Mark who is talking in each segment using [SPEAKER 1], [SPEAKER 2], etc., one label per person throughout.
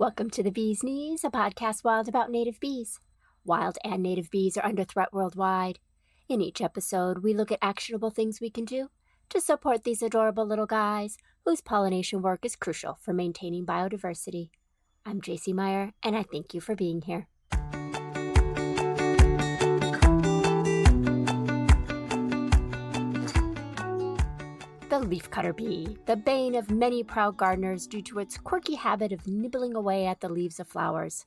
[SPEAKER 1] Welcome to The Bee's Knees, a podcast wild about native bees. Wild and native bees are under threat worldwide. In each episode, we look at actionable things we can do to support these adorable little guys whose pollination work is crucial for maintaining biodiversity. I'm JC Meyer, and I thank you for being here. The leafcutter bee, the bane of many proud gardeners due to its quirky habit of nibbling away at the leaves of flowers.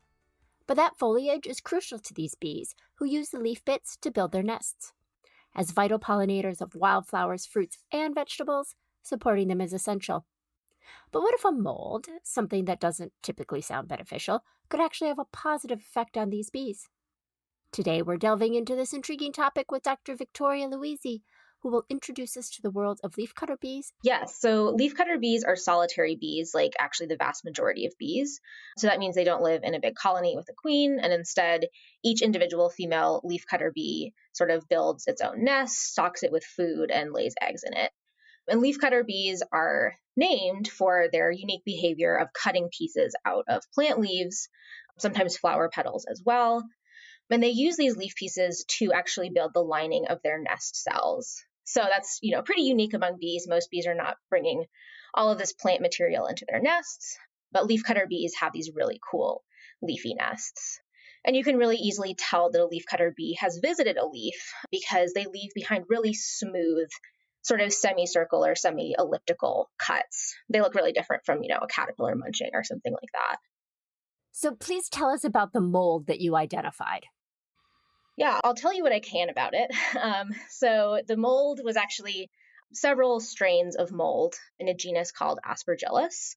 [SPEAKER 1] But that foliage is crucial to these bees, who use the leaf bits to build their nests. As vital pollinators of wildflowers, fruits, and vegetables, supporting them is essential. But what if a mold, something that doesn't typically sound beneficial, could actually have a positive effect on these bees? Today we're delving into this intriguing topic with Dr. Victoria Luizzi, who will introduce us to the world of leafcutter bees.
[SPEAKER 2] Yes, so leafcutter bees are solitary bees, like actually the vast majority of bees. So that means they don't live in a big colony with a queen, and instead each individual female leafcutter bee sort of builds its own nest, stocks it with food, and lays eggs in it. And leafcutter bees are named for their unique behavior of cutting pieces out of plant leaves, sometimes flower petals as well. And they use these leaf pieces to actually build the lining of their nest cells. So that's, pretty unique among bees. Most bees are not bringing all of this plant material into their nests, but leafcutter bees have these really cool leafy nests. And you can really easily tell that a leafcutter bee has visited a leaf because they leave behind really smooth, sort of semicircle or semi-elliptical cuts. They look really different from, a caterpillar munching or something like that.
[SPEAKER 1] So please tell us about the mold that you identified.
[SPEAKER 2] Yeah, I'll tell you what I can about it. So the mold was actually several strains of mold in a genus called Aspergillus.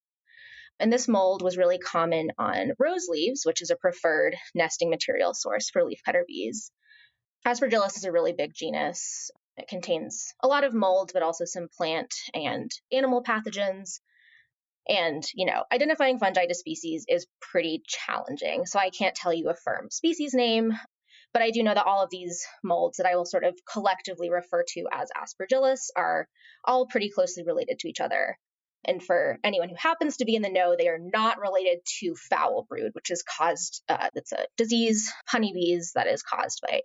[SPEAKER 2] And this mold was really common on rose leaves, which is a preferred nesting material source for leafcutter bees. Aspergillus is a really big genus. It contains a lot of mold, but also some plant and animal pathogens. And, identifying fungi to species is pretty challenging. So I can't tell you a firm species name, but I do know that all of these molds that I will sort of collectively refer to as Aspergillus are all pretty closely related to each other. And for anyone who happens to be in the know, they are not related to foulbrood, which is caused, it's a disease, honeybees, that is caused by a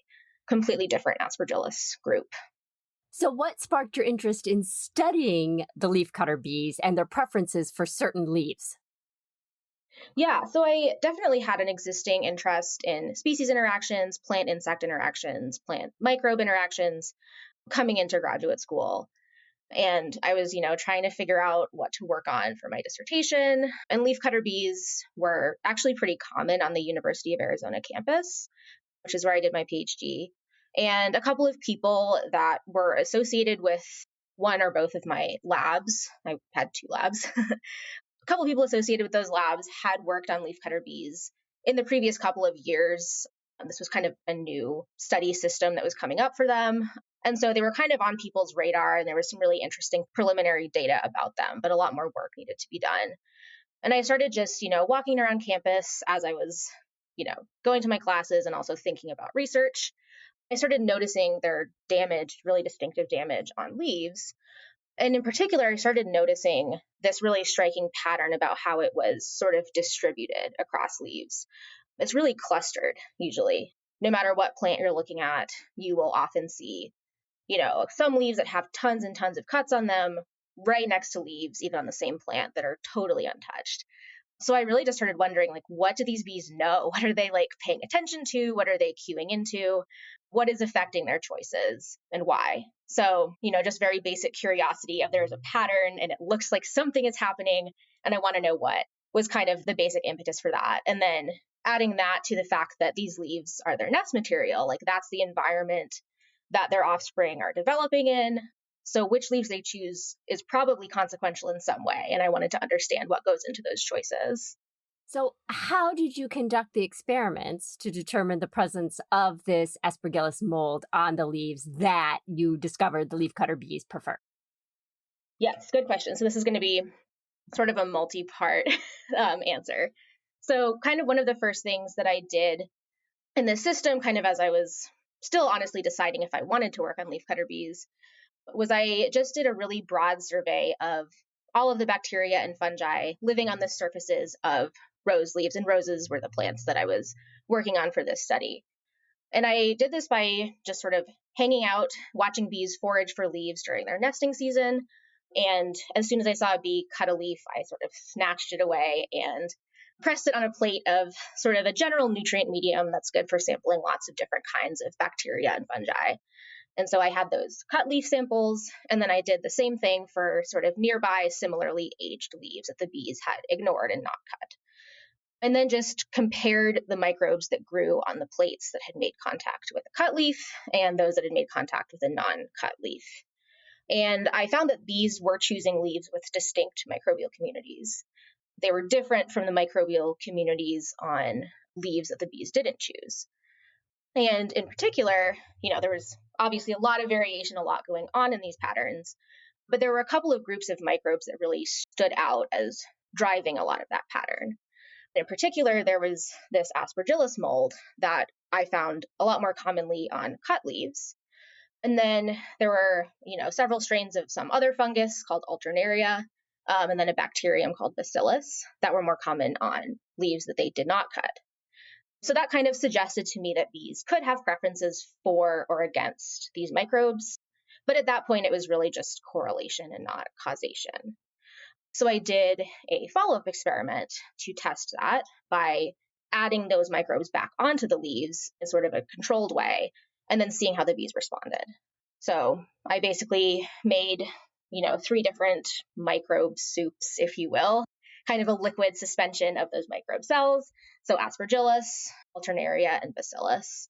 [SPEAKER 2] completely different Aspergillus group.
[SPEAKER 1] So what sparked your interest in studying the leafcutter bees and their preferences for certain leaves?
[SPEAKER 2] Yeah, so I definitely had an existing interest in species interactions, plant-insect interactions, plant-microbe interactions coming into graduate school. And I was, trying to figure out what to work on for my dissertation. And leafcutter bees were actually pretty common on the University of Arizona campus, which is where I did my PhD. And a couple of people that were associated with one or both of my labs, I had two labs, a couple of people associated with those labs had worked on leafcutter bees in the previous couple of years. This was kind of a new study system that was coming up for them. And so they were kind of on people's radar, and there was some really interesting preliminary data about them, but a lot more work needed to be done. And I started just, walking around campus as I was, going to my classes and also thinking about research. I started noticing their damage, really distinctive damage on leaves. And in particular, I started noticing this really striking pattern about how it was sort of distributed across leaves. It's really clustered, usually. No matter what plant you're looking at, you will often see, some leaves that have tons and tons of cuts on them right next to leaves, even on the same plant, that are totally untouched. So I really just started wondering, what do these bees know? What are they paying attention to? What are they cueing into? What is affecting their choices and why? So, just very basic curiosity of there's a pattern and it looks like something is happening and I want to know what was kind of the basic impetus for that. And then adding that to the fact that these leaves are their nest material, that's the environment that their offspring are developing in. So which leaves they choose is probably consequential in some way. And I wanted to understand what goes into those choices.
[SPEAKER 1] So how did you conduct the experiments to determine the presence of this Aspergillus mold on the leaves that you discovered the leafcutter bees prefer?
[SPEAKER 2] Yes, good question. So this is going to be sort of a multi-part answer. So kind of one of the first things that I did in this system, kind of as I was still honestly deciding if I wanted to work on leafcutter bees, was I just did a really broad survey of all of the bacteria and fungi living on the surfaces of rose leaves, and roses were the plants that I was working on for this study. And I did this by just sort of hanging out, watching bees forage for leaves during their nesting season. And as soon as I saw a bee cut a leaf, I sort of snatched it away and pressed it on a plate of sort of a general nutrient medium that's good for sampling lots of different kinds of bacteria and fungi. And so I had those cut leaf samples, and then I did the same thing for sort of nearby similarly aged leaves that the bees had ignored and not cut. And then just compared the microbes that grew on the plates that had made contact with a cut leaf and those that had made contact with a non-cut leaf. And I found that bees were choosing leaves with distinct microbial communities. They were different from the microbial communities on leaves that the bees didn't choose. And in particular, there was obviously a lot of variation, a lot going on in these patterns, but there were a couple of groups of microbes that really stood out as driving a lot of that pattern. In particular, there was this Aspergillus mold that I found a lot more commonly on cut leaves. And then there were, several strains of some other fungus called alternaria, and then a bacterium called bacillus that were more common on leaves that they did not cut. So that kind of suggested to me that bees could have preferences for or against these microbes. But at that point, it was really just correlation and not causation. So I did a follow-up experiment to test that by adding those microbes back onto the leaves in sort of a controlled way, and then seeing how the bees responded. So I basically made, 3 different microbe soups, if you will, kind of a liquid suspension of those microbe cells. So Aspergillus, Alternaria, and Bacillus.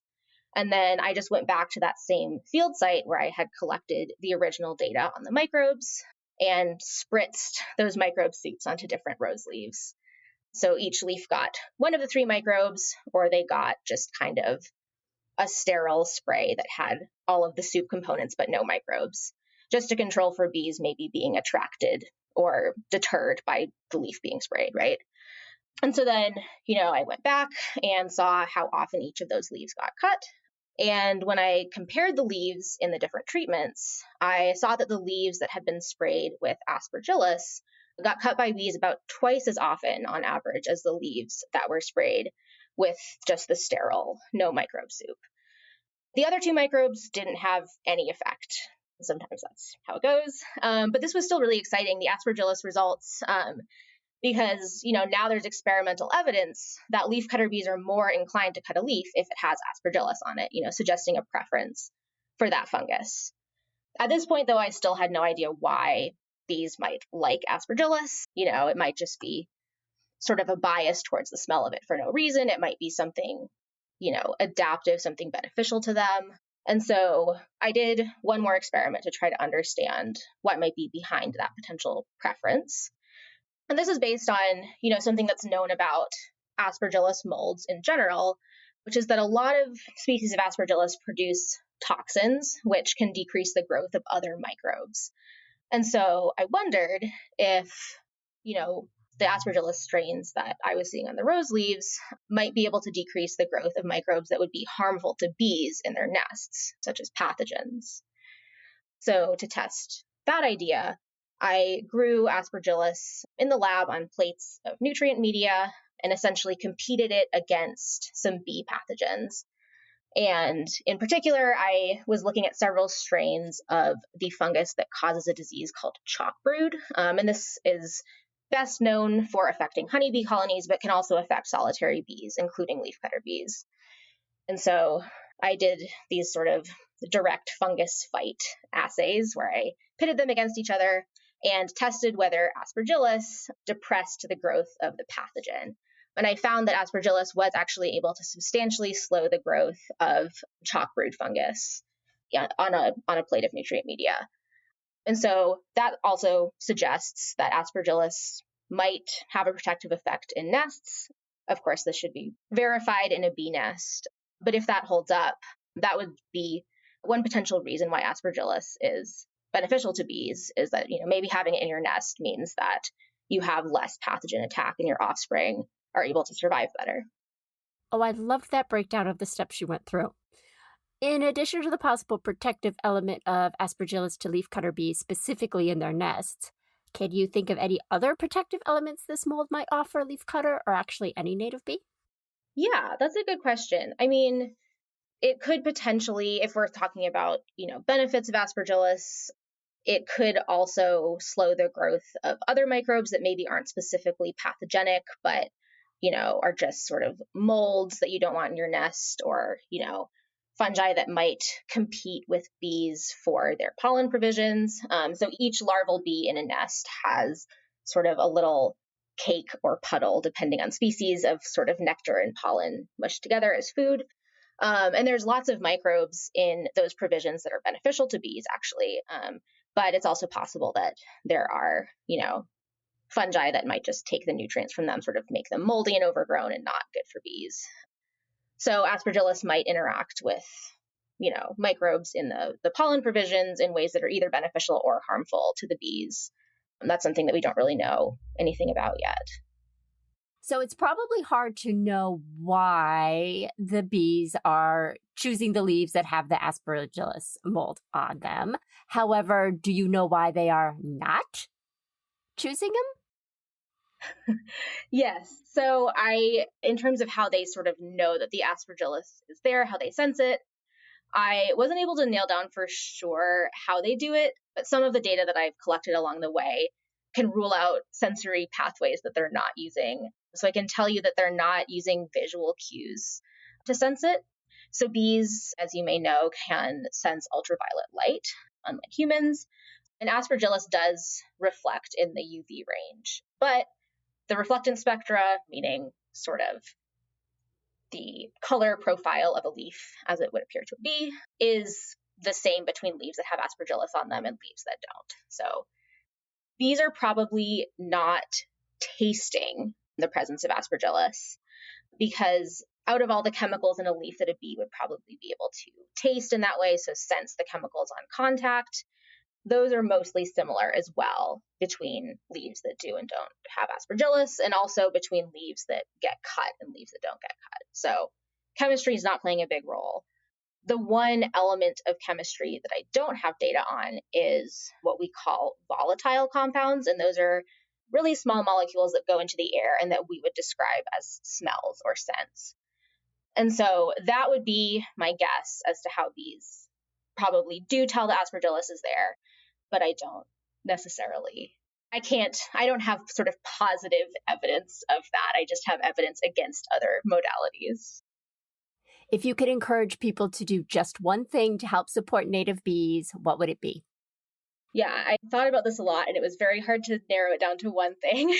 [SPEAKER 2] And then I just went back to that same field site where I had collected the original data on the microbes and spritzed those microbe soups onto different rose leaves. So each leaf got one of the 3 microbes, or they got just kind of a sterile spray that had all of the soup components but no microbes, just to control for bees maybe being attracted or deterred by the leaf being sprayed, right? And so then, I went back and saw how often each of those leaves got cut. And when I compared the leaves in the different treatments, I saw that the leaves that had been sprayed with Aspergillus got cut by bees about twice as often on average as the leaves that were sprayed with just the sterile, no microbe soup. The other 2 microbes didn't have any effect. Sometimes that's how it goes. But this was still really exciting, the Aspergillus results, because, now there's experimental evidence that leafcutter bees are more inclined to cut a leaf if it has Aspergillus on it, suggesting a preference for that fungus. At this point, though, I still had no idea why bees might like Aspergillus. It might just be sort of a bias towards the smell of it for no reason. It might be something, adaptive, something beneficial to them. And so I did one more experiment to try to understand what might be behind that potential preference. And this is based on, something that's known about Aspergillus molds in general, which is that a lot of species of Aspergillus produce toxins, which can decrease the growth of other microbes. And so I wondered if, the Aspergillus strains that I was seeing on the rose leaves might be able to decrease the growth of microbes that would be harmful to bees in their nests, such as pathogens. So to test that idea, I grew Aspergillus in the lab on plates of nutrient media and essentially competed it against some bee pathogens. And in particular, I was looking at several strains of the fungus that causes a disease called chalkbrood. And this is best known for affecting honeybee colonies, but can also affect solitary bees, including leafcutter bees. And so I did these sort of direct fungus fight assays where I pitted them against each other and tested whether Aspergillus depressed the growth of the pathogen. And I found that Aspergillus was actually able to substantially slow the growth of chalkbrood fungus on a plate of nutrient media. And so that also suggests that Aspergillus might have a protective effect in nests. Of course, this should be verified in a bee nest. But if that holds up, that would be one potential reason why Aspergillus is beneficial to bees, is that, maybe having it in your nest means that you have less pathogen attack and your offspring are able to survive better.
[SPEAKER 1] Oh, I loved that breakdown of the steps you went through. In addition to the possible protective element of Aspergillus to leafcutter bees, specifically in their nests, Can you think of any other protective elements this mold might offer leafcutter or actually any native bee?
[SPEAKER 2] Yeah, that's a good question. I mean, it could potentially, if we're talking about, benefits of Aspergillus, it could also slow the growth of other microbes that maybe aren't specifically pathogenic, but, are just sort of molds that you don't want in your nest, or, fungi that might compete with bees for their pollen provisions. So each larval bee in a nest has sort of a little cake or puddle, depending on species, of sort of nectar and pollen mushed together as food. And there's lots of microbes in those provisions that are beneficial to bees, actually. But it's also possible that there are, fungi that might just take the nutrients from them, sort of make them moldy and overgrown and not good for bees. So Aspergillus might interact with, microbes in the pollen provisions in ways that are either beneficial or harmful to the bees. And that's something that we don't really know anything about yet.
[SPEAKER 1] So it's probably hard to know why the bees are choosing the leaves that have the Aspergillus mold on them. However, do you know why they are not choosing them?
[SPEAKER 2] Yes. So in terms of how they sort of know that the Aspergillus is there, how they sense it, I wasn't able to nail down for sure how they do it, but some of the data that I've collected along the way can rule out sensory pathways that they're not using. So I can tell you that they're not using visual cues to sense it. So bees, as you may know, can sense ultraviolet light, unlike humans. And Aspergillus does reflect in the UV range. But the reflectance spectra, meaning sort of the color profile of a leaf as it would appear to a bee, is the same between leaves that have Aspergillus on them and leaves that don't. So bees are probably not tasting the presence of Aspergillus, because out of all the chemicals in a leaf that a bee would probably be able to taste in that way, so sense the chemicals on contact, those are mostly similar as well between leaves that do and don't have Aspergillus, and also between leaves that get cut and leaves that don't get cut. So chemistry is not playing a big role. The one element of chemistry that I don't have data on is what we call volatile compounds, and those are really small molecules that go into the air and that we would describe as smells or scents. And so that would be my guess as to how bees probably do tell the Aspergillus is there, but I don't necessarily. I don't have sort of positive evidence of that. I just have evidence against other modalities.
[SPEAKER 1] If you could encourage people to do just one thing to help support native bees, what would it be?
[SPEAKER 2] Yeah, I thought about this a lot, and it was very hard to narrow it down to one thing.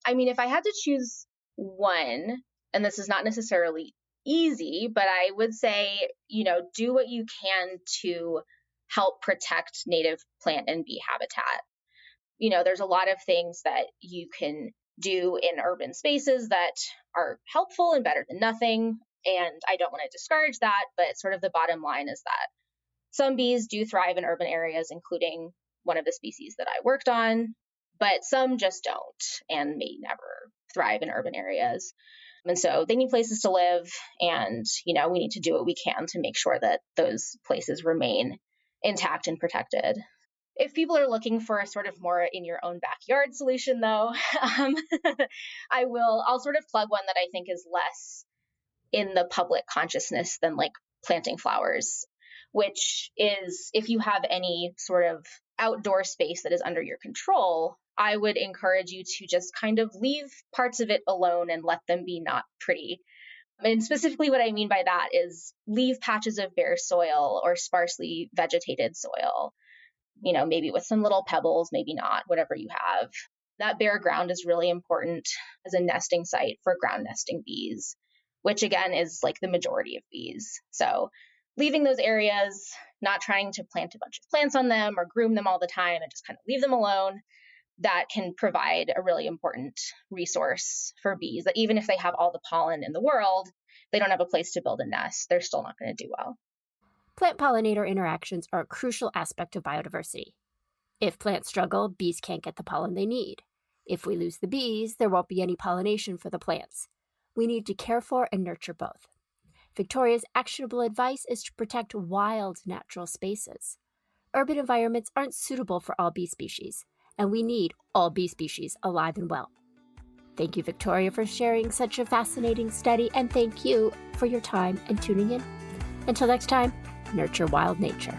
[SPEAKER 2] I mean, if I had to choose one, and this is not necessarily easy, but I would say, do what you can to help protect native plant and bee habitat. There's a lot of things that you can do in urban spaces that are helpful and better than nothing. And I don't want to discourage that, but sort of the bottom line is that some bees do thrive in urban areas, including one of the species that I worked on, but some just don't and may never thrive in urban areas. And so they need places to live, and, we need to do what we can to make sure that those places remain intact and protected. If people are looking for a sort of more in your own backyard solution, though, I'll sort of plug one that I think is less in the public consciousness than like planting flowers, which is if you have any sort of outdoor space that is under your control, I would encourage you to just kind of leave parts of it alone and let them be not pretty. And specifically what I mean by that is leave patches of bare soil or sparsely vegetated soil, maybe with some little pebbles, maybe not, whatever you have. That bare ground is really important as a nesting site for ground nesting bees, which again is like the majority of bees. So leaving those areas, not trying to plant a bunch of plants on them or groom them all the time and just kind of leave them alone, that can provide a really important resource for bees, that even if they have all the pollen in the world, they don't have a place to build a nest, they're still not going to do well.
[SPEAKER 1] Plant-pollinator interactions are a crucial aspect of biodiversity. If plants struggle, bees can't get the pollen they need. If we lose the bees, there won't be any pollination for the plants. We need to care for and nurture both. Victoria's actionable advice is to protect wild natural spaces. Urban environments aren't suitable for all bee species, and we need all bee species alive and well. Thank you, Victoria, for sharing such a fascinating study, and thank you for your time and tuning in. Until next time, nurture wild nature.